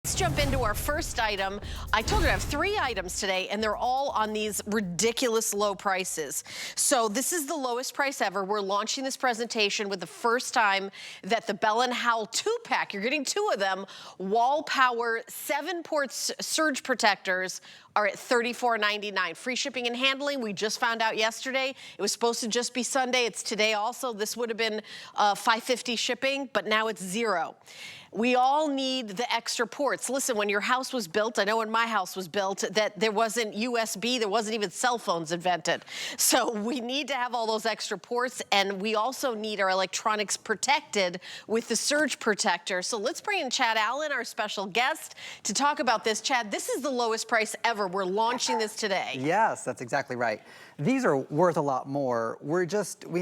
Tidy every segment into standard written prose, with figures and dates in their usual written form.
Let's jump into our first item. I told you I have 3 items today, and they're all on these ridiculous low prices. So this is the lowest price ever. We're launching this presentation with the first time that the Bell & Howell 2-pack, you're getting 2 of them, Wall Power 7-port surge protectors are at $34.99. Free shipping and handling, we just found out yesterday. It was supposed to just be Sunday. It's today also. This would have been $5.50 shipping, but now it's $0. We all need the extra ports. Listen, when your house was built, I know when my house was built, that there wasn't USB, there wasn't even cell phones invented. So we need to have all those extra ports, and we also need our electronics protected with the surge protector. So let's bring in Chad Allen, our special guest, to talk about this. Chad, this is the lowest price ever. We're launching this today. Yes, that's exactly right. These are worth a lot more. We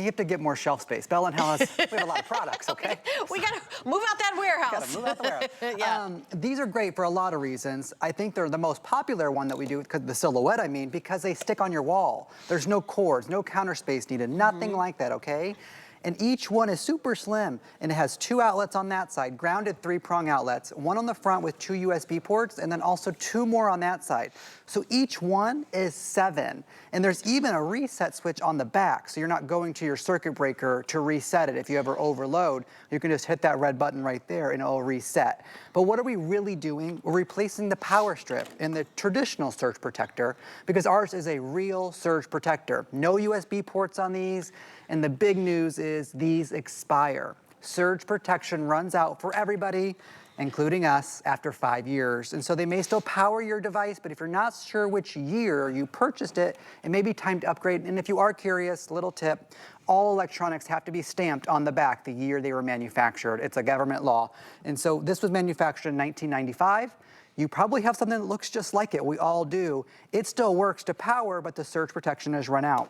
have to get more shelf space. Bell & Howell we have a lot of products, okay? We gotta move out that warehouse. Gotta move out the warehouse. Yeah. These are great for a lot of reasons. I think they're the most popular one that we do, because the silhouette, I mean, because they stick on your wall. There's no cords, no counter space needed, nothing like that, okay? And each one is super slim, and it has 2 outlets on that side, grounded 3-prong outlets, 1 on the front with 2 USB ports, and then also 2 more on that side. So each one is 7. And there's even a reset switch on the back, so you're not going to your circuit breaker to reset it. If you ever overload, you can just hit that red button right there and it'll reset. But what are we really doing? We're replacing the power strip in the traditional surge protector, because ours is a real surge protector. No USB ports on these. And the big news is these expire. Surge protection runs out for everybody, including us, after 5 years. And so they may still power your device, but if you're not sure which year you purchased it, it may be time to upgrade. And if you are curious, little tip, all electronics have to be stamped on the back the year they were manufactured. It's a government law. And so this was manufactured in 1995. You probably have something that looks just like it. We all do. It still works to power, but the surge protection has run out.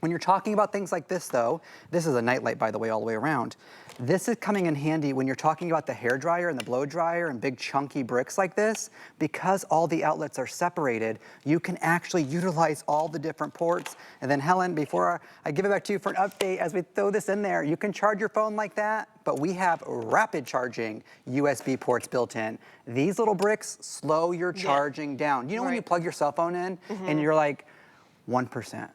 When you're talking about things like this, though, this is a nightlight, by the way, all the way around. This is coming in handy when you're talking about the hairdryer and the blow dryer and big chunky bricks like this. Because all the outlets are separated, you can actually utilize all the different ports. And then Helen, before I give it back to you for an update, as we throw this in there, you can charge your phone like that, but we have rapid charging USB ports built in. These little bricks slow your charging down. You know when you plug your cell phone in and you're like, 1%,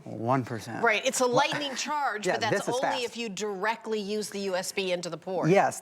1%. Right, it's a lightning charge, Yeah, but that's only fast. if you directly use the USB into the port. Yes,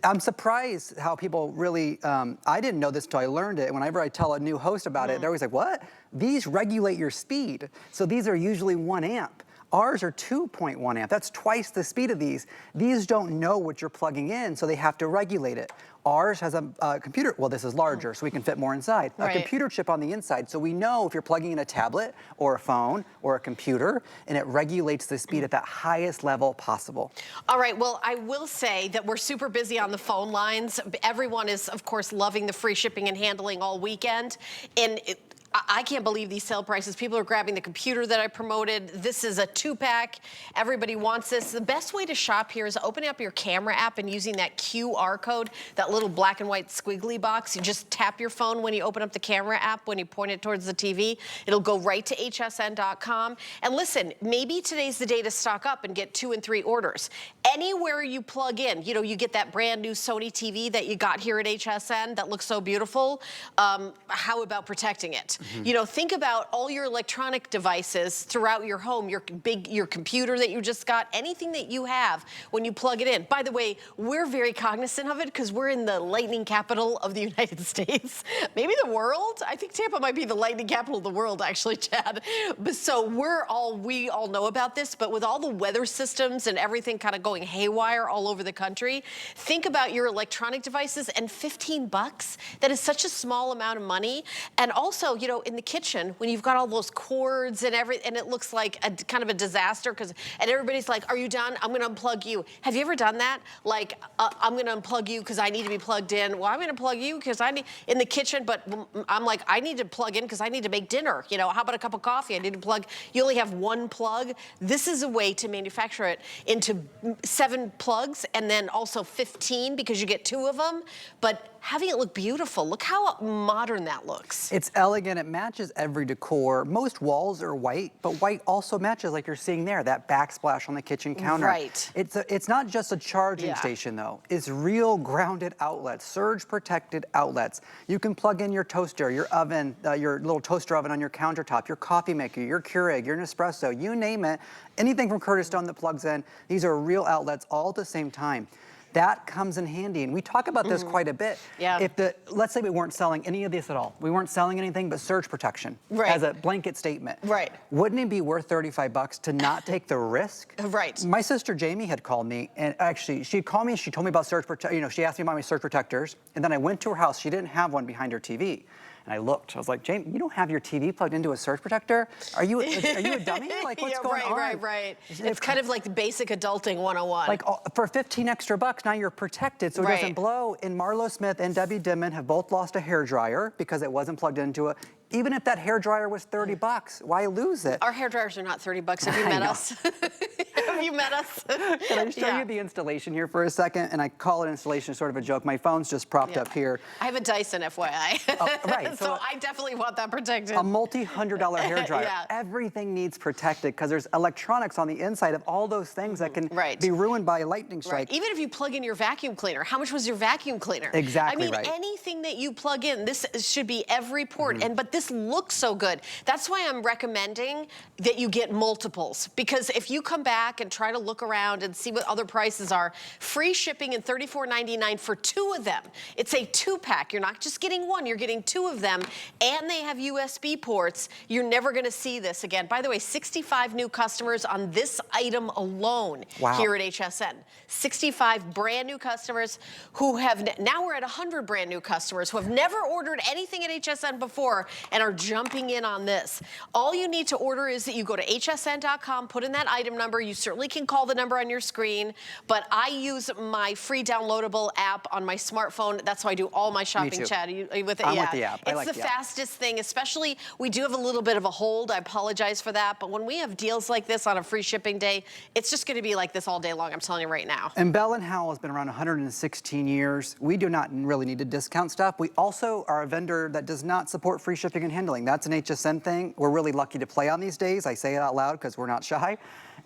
I'm surprised how people really, I didn't know this until I learned it. Whenever I tell a new host about it, they're always like, what? These regulate your speed. So these are usually 1 amp. Ours are 2.1 amp. That's twice the speed of these. These don't know what you're plugging in, so they have to regulate it. Ours has a computer, well, this is larger, so we can fit more inside. A computer chip on the inside, so we know if you're plugging in a tablet or a phone or a computer, and it regulates the speed at that highest level possible. All right, well, I will say that we're super busy on the phone lines. Everyone is, of course, loving the free shipping and handling all weekend. And I can't believe these sale prices. People are grabbing the computer that I promoted. This is a 2-pack. Everybody wants this. The best way to shop here is opening up your camera app and using that QR code, that little black and white squiggly box. You just tap your phone when you open up the camera app, when you point it towards the TV. It'll go right to hsn.com. And listen, maybe today's the day to stock up and get 2 and 3 orders. Anywhere you plug in, you know, you get that brand new Sony TV that you got here at HSN that looks so beautiful. How about protecting it? You know, think about all your electronic devices throughout your home, your computer that you just got, anything that you have when you plug it in. By the way, we're very cognizant of it because we're in the lightning capital of the United States, maybe the world. I think Tampa might be the lightning capital of the world, actually, Chad. But so we all know about this, but with all the weather systems and everything kind of going haywire all over the country, think about your electronic devices and $15. That is such a small amount of money. And also, you know, in the kitchen, when you've got all those cords and and it looks like a kind of a disaster, and everybody's like, are you done? I'm gonna unplug you. Have you ever done that? Like, I'm gonna unplug you because I need to be plugged in. Well, I'm gonna plug you because I need, in the kitchen, but I'm like, I need to plug in because I need to make dinner. You know, how about a cup of coffee? I need to plug. You only have 1 plug. This is a way to manufacture it into 7 plugs and then also 15 because you get 2 of them. But having it look beautiful, look how modern that looks. It's elegant it matches every decor. Most walls are white, but white also matches, like you're seeing there, that backsplash on the kitchen counter. Right. It's not just a charging station though. It's real grounded outlets, surge protected outlets. You can plug in your toaster, your oven, your little toaster oven on your countertop, your coffee maker, your Keurig, your Nespresso, you name it. Anything from Curtis Stone that plugs in. These are real outlets all at the same time. That comes in handy, and we talk about this quite a bit. Yeah. Let's say we weren't selling any of this at all. We weren't selling anything but surge protection as a blanket statement. Right. Wouldn't it be worth $35 to not take the risk? Right. My sister Jamie had called me, and actually she called me. She told me about surge protection. You know, she asked me about my surge protectors, and then I went to her house. She didn't have one behind her TV. And I looked, I was like, Jamie, you don't have your TV plugged into a surge protector? Are you a dummy? Like, what's going on? Right. It's kind of like the basic adulting 101. Like, for 15 extra bucks, now you're protected so it doesn't blow. And Marlo Smith and Debbie Dimon have both lost a hairdryer because it wasn't plugged into it. Even if that hairdryer was 30 bucks, why lose it? Our hairdryers are not 30 bucks. Have you met us? Have you met us? Can I show you the installation here for a second? And I call it installation, sort of a joke. My phone's just propped up here. I have a Dyson, FYI. Right. So I definitely want that protected. A multi-$100 hairdryer. Everything needs protected because there's electronics on the inside of all those things that can be ruined by a lightning strike. Even if you plug in your vacuum cleaner, how much was your vacuum cleaner? Exactly. I mean, anything that you plug in, this should be every port. But this looks so good. That's why I'm recommending that you get multiples, because if you come back and try to look around and see what other prices are, free shipping and $34.99 for 2 of them. It's a 2-pack. You're not just getting one, you're getting 2 of them, and they have USB ports. You're never going to see this again. By the way, 65 new customers on this item alone here at HSN. 65 brand new customers who have, now we're at 100 brand new customers who have never ordered anything at HSN before and are jumping in on this. All you need to order is that you go to hsn.com, put in that item number. You certainly can call the number on your screen, but I use my free downloadable app on my smartphone. That's how I do all my shopping, Chad. Are you with it? I'm with the app. It's the fastest thing, especially we do have a little bit of a hold. I apologize for that, but when we have deals like this on a free shipping day, it's just going to be like this all day long. I'm telling you right now. And Bell & Howell has been around 116 years. We do not really need to discount stuff. We also are a vendor that does not support free shipping and handling. That's an HSN thing. We're really lucky to play on these days. I say it out loud because we're not shy.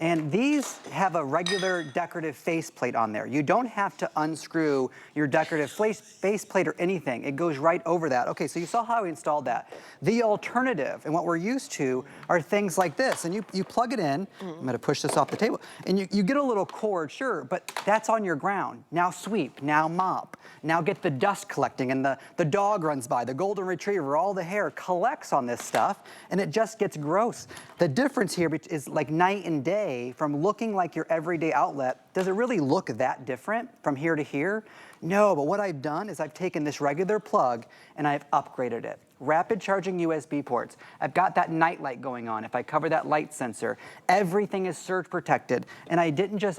And these have a regular decorative faceplate on there. You don't have to unscrew your decorative faceplate or anything. It goes right over that. Okay, so you saw how we installed that. The alternative, and what we're used to, are things like this. And you plug it in. I'm gonna push this off the table. And you get a little cord, sure, but that's on your ground. Now sweep, now mop. Now get the dust collecting, and the dog runs by, the golden retriever, all the hair collects on this stuff, and it just gets gross. The difference here is like night and day. From looking like your everyday outlet. Does it really look that different from here to here? No, but what I've done is I've taken this regular plug and I've upgraded it. Rapid charging USB ports. I've got that night light going on. If I cover that light sensor, everything is surge protected. And I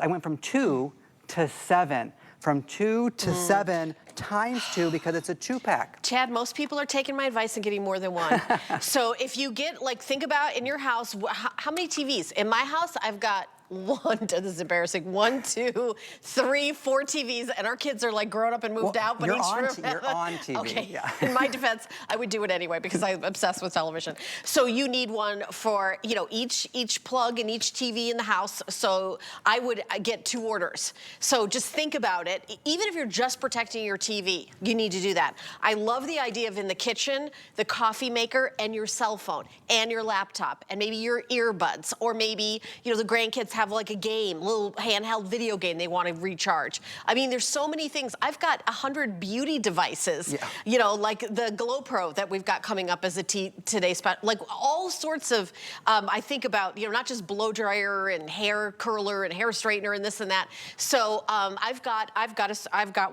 went from 2 to 7. From 2 to 7 times 2 because it's a 2-pack. Chad, most people are taking my advice and getting more than one. So if you get, like, think about in your house, how many TVs? In my house, I've got this is embarrassing, 1, 2, 3, 4 TVs, and our kids are like grown up and moved out, but each room. You're on TV. Okay, in my defense, I would do it anyway because I'm obsessed with television. So you need one for, you know, each plug and each TV in the house. So I would get 2 orders. So just think about it. Even if you're just protecting your TV, you need to do that. I love the idea of in the kitchen, the coffee maker and your cell phone and your laptop and maybe your earbuds, or maybe, you know, the grandkids have like a game, little handheld video game they want to recharge. I mean, there's so many things. I've got 100 beauty devices, you know, like the Glow Pro that we've got coming up as a today spot, like all sorts of, I think about, you know, not just blow dryer and hair curler and hair straightener and this and that. So I've got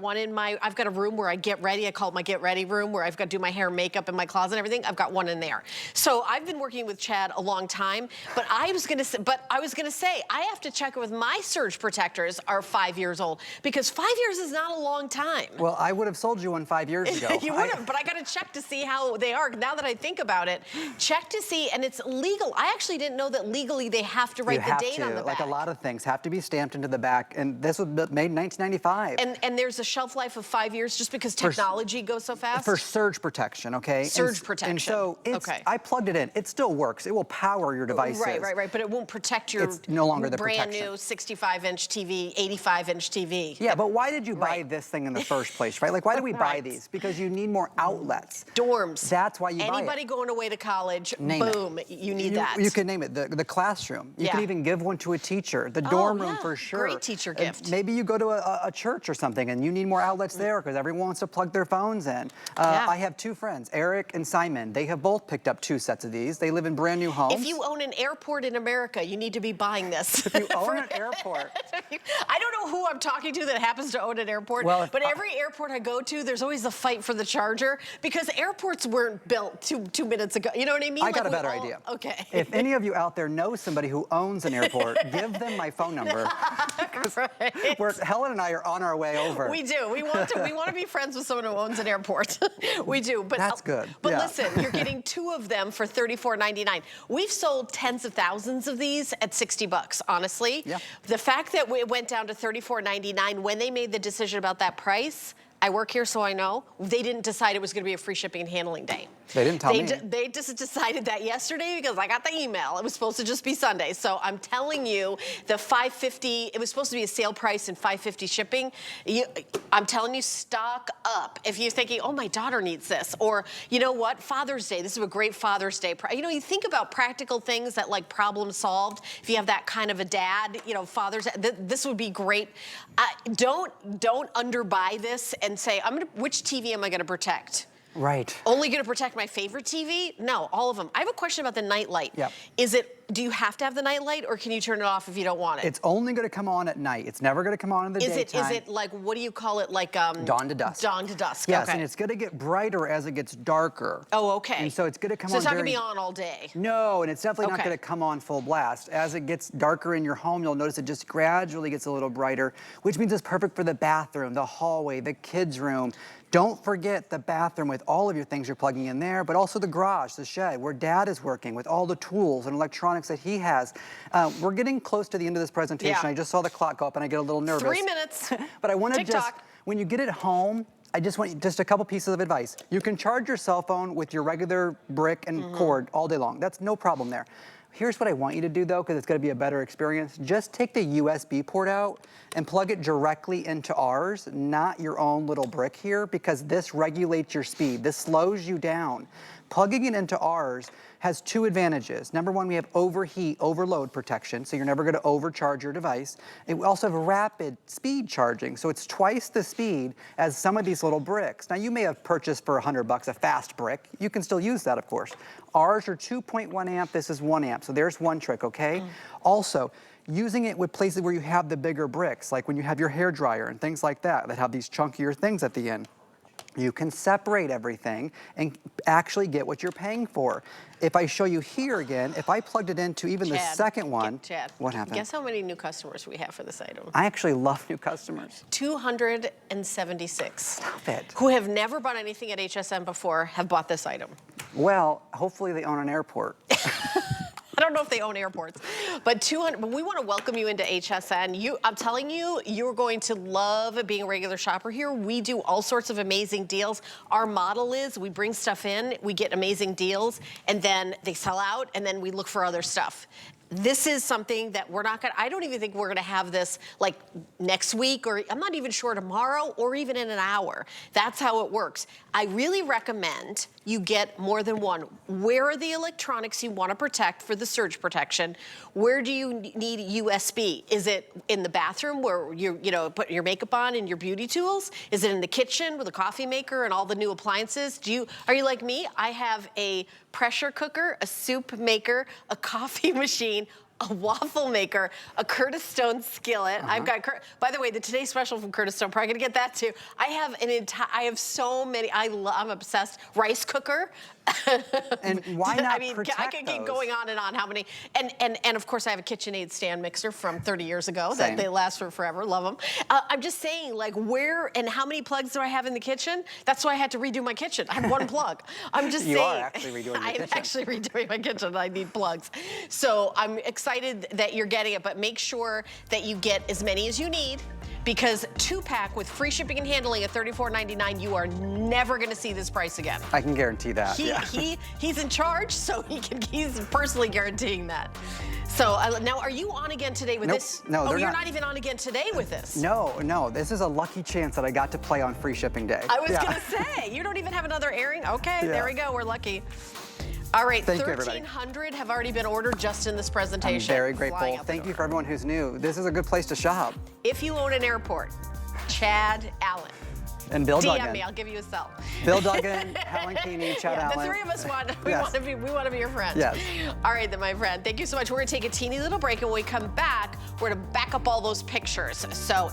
one in I've got a room where I get ready. I call it my get ready room, where I've got to do my hair and makeup in my closet and everything. I've got one in there. So I've been working with Chad a long time, but I was gonna say, I have to check it with my surge protectors are 5 years old, because 5 years is not a long time. Well, I would have sold you one 5 years ago. You would have, but I got to check to see how they are. Now that I think about it, check to see, and it's legal. I actually didn't know that legally they have to write the date on the back. Like a lot of things have to be stamped into the back, and this was made in 1995. And there's a shelf life of 5 years just because technology goes so fast? For surge protection, okay? Surge protection. And so I plugged it in. It still works. It will power your devices. Right. But it won't protect your it's no longer the brand protection. new 65-inch TV, 85-inch TV. Yeah, but why did you buy this thing in the first place, right? Like, why do we buy these? Because you need more outlets. Dorms. That's why you buy it. Anybody going away to college, boom, you need that. You can name it. The classroom. You can even give one to a teacher. The dorm room for sure. Great teacher gift. Maybe you go to a church or something and you need more outlets there because everyone wants to plug their phones in. I have two friends, Eric and Simon. They have both picked up 2 sets of these. They live in brand new homes. If you own an airport in America, you need to be buying this. If you own an airport. I don't know who I'm talking to that happens to own an airport, but every airport I go to, there's always a fight for the charger because airports weren't built two minutes ago. You know what I mean? I got a better idea. Okay. If any of you out there know somebody who owns an airport, give them my phone number. Helen and I are on our way over. We do. We want to be friends with someone who owns an airport. We do. But that's good. But listen, you're getting 2 of them for $34.99. We've sold tens of thousands of these at $60, honestly. Yeah. The fact that it went down to $34.99 when they made the decision about that price, I work here, so I know, they didn't decide it was going to be a free shipping and handling day. They didn't tell me. They just decided that yesterday because I got the email. It was supposed to just be Sunday. So I'm telling you, the $5.50, it was supposed to be a sale price and $5.50 shipping. I'm telling you, stock up. If you're thinking, oh, my daughter needs this. Or, you know what, Father's Day. This is a great Father's Day. You know, you think about practical things that, like, problem solved. If you have that kind of a dad, you know, Father's Day, this would be great. Don't underbuy this and say, which TV am I going to protect? Right. Only going to protect my favorite TV? No, all of them. I have a question about the night light. Yeah. Do you have to have the night light, or can you turn it off if you don't want it? It's only going to come on at night. It's never going to come on in the daytime. Is it like, what do you call it? Like dawn to dusk. Dawn to dusk. Yes, okay. and it's going to get brighter as it gets darker. Oh, okay. And so it's going to come on. So it's not going to be on all day. No, and it's definitely not going to come on full blast. As it gets darker in your home, you'll notice it just gradually gets a little brighter, which means it's perfect for the bathroom, the hallway, the kids' room. Don't forget the bathroom with all of your things you're plugging in there, but also the garage, the shed, where Dad is working with all the tools and electronics that he has. We're getting close to the end of this presentation. Yeah. I just saw the clock go up and I get a little nervous. 3 minutes. But I want to when you get it home, I just want just a couple pieces of advice. You can charge your cell phone with your regular brick and cord all day long. That's no problem there. Here's what I want you to do, though, because it's going to be a better experience. Just take the USB port out and plug it directly into ours, not your own little brick here, because this regulates your speed. This slows you down. Plugging it into ours has 2 advantages. Number 1, we have overheat, overload protection, so you're never going to overcharge your device. And we also have rapid speed charging, so it's twice the speed as some of these little bricks. Now, you may have purchased for $100 a fast brick. You can still use that, of course. Ours are 2.1 amp, this is 1 amp, so there's one trick, okay? Also, using it with places where you have the bigger bricks, like when you have your hair dryer and things like that have these chunkier things at the end. You can separate everything and actually get what you're paying for. If I show you here again, if I plugged it into even the second one, what happened? Guess how many new customers we have for this item? I actually love new customers. 276. Stop it. Who have never bought anything at HSN before have bought this item. Well, hopefully they own an airport. I don't know if they own airports, but 200. But we want to welcome you into HSN. I'm telling you, you're going to love being a regular shopper here. We do all sorts of amazing deals. Our model is we bring stuff in, we get amazing deals, and then they sell out, and then we look for other stuff. This is something that we're not gonna, I don't even think we're gonna have this like next week, or I'm not even sure tomorrow, or even in an hour. That's how it works. I really recommend you get more than one. Where are the electronics you wanna protect for the surge protection? Where do you need USB? Is it in the bathroom where you're, put your makeup on and your beauty tools? Is it in the kitchen with a coffee maker and all the new appliances? Are you like me? I have a pressure cooker, a soup maker, a coffee machine, a waffle maker, a Curtis Stone skillet. I've got, by the way, the Today Special from Curtis Stone, probably gonna get that too. I have so many, I'm obsessed. Rice cooker. And why not I mean, protect I could keep those? going on and on how many, and of course I have a KitchenAid stand mixer from 30 years ago Same. that they last for forever, love them. I'm just saying, like, where and how many plugs do I have in the kitchen? That's why I had to redo my kitchen. I had one plug. I'm just saying. You are actually redoing your I'm kitchen. actually redoing my kitchen. I need plugs. So I'm excited that you're getting it, but make sure that you get as many as you need, because 2-pack with free shipping and handling at $34.99, you are never gonna see this price again. I can guarantee that. He's in charge, so he's personally guaranteeing that. So now, are you on again today with Nope. this? No, oh, they're you're not. not even on again today with this. No, this is a lucky chance that I got to play on free shipping day. I was gonna say, you don't even have another airing? Okay, Yeah. there we go, we're lucky. All right, Thank you, everybody. 1,300 have already been ordered just in this presentation. I'm very Flying grateful. out the Thank you door. for everyone who's new. This is a good place to shop. If you own an airport, Chad Allen. And Bill DM Duggan. me, I'll give you a cell. Bill Duggan, Helen Keeney, Chad Yeah, Allen. the three of us want, we Yes. want to be your friends. Yes. All right then, my friend. Thank you so much. We're gonna take a teeny little break, and when we come back, we're gonna back up all those pictures. So.